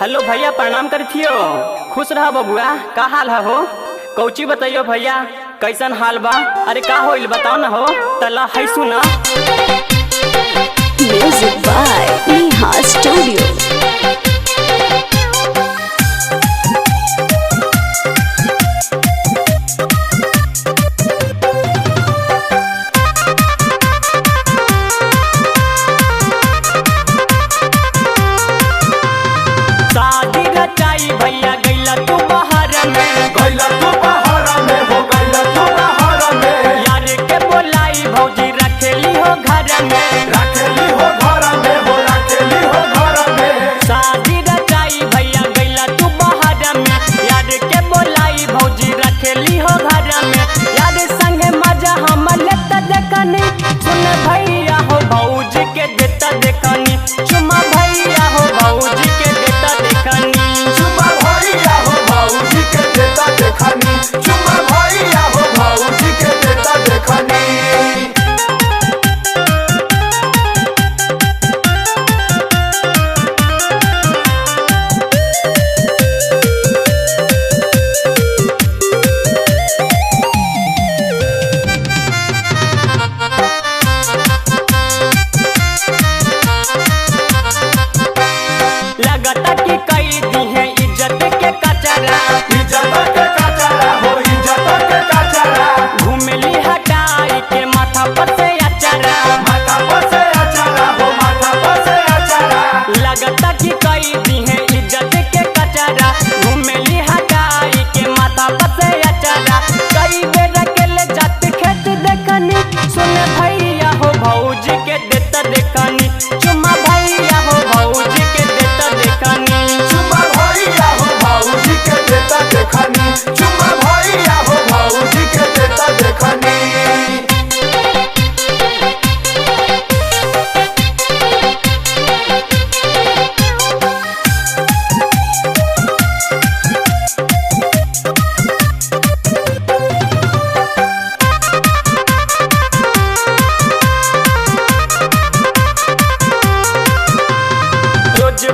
Hello भैया, प्रणाम करथियो। खुश रहा बबुआ, का हाल है हो? कौची बताइयो भैया, कैसन हाल बा? अरे का होइल बताओ ना हो, तला है सुना। Music by Neha studio. भैया गैला तू बाहर में, गैला तू बाहर में हो, गैला तू बाहर में। यार के बोलाई भौजी रखेली हो घर में, रखेली हो घर में हो, रखेली हो घर में। शादी रचाई भैया गैला तू बाहर में, यार के बोलाई भौजी रखेली हो घर में। यार संगे मजा हम लेता देखनी, सुन भैया हो भौजी के देता देखनी, चुमा भैया हो भौजी के देता देखनी। चुमा भैया हो भौजी के देता देखनी, चुमा भैया हो भौजी के देता देखनी। लगता कि कई दी है इज्जत के कचरा, इज्जत के कचरा हो, इज्जत के कचरा। घूमली हटाई के माथा पर से अचरा। माथा पर से अचरा हो, माथा पर से अचरा। लगता कि कई दी है इज्जत के कचरा, घूमली हटाई के माथा पर से अचरा। कई बेर के ले जात खेत देखनी, सुन भैया हो भौजी के देता देखनी, चुमा भैया हो भौजी के देता देखनी। चुमा भैया हो भौजी के देता देखनी, चुमा भैया हो भौजी के देता देखनी। रोज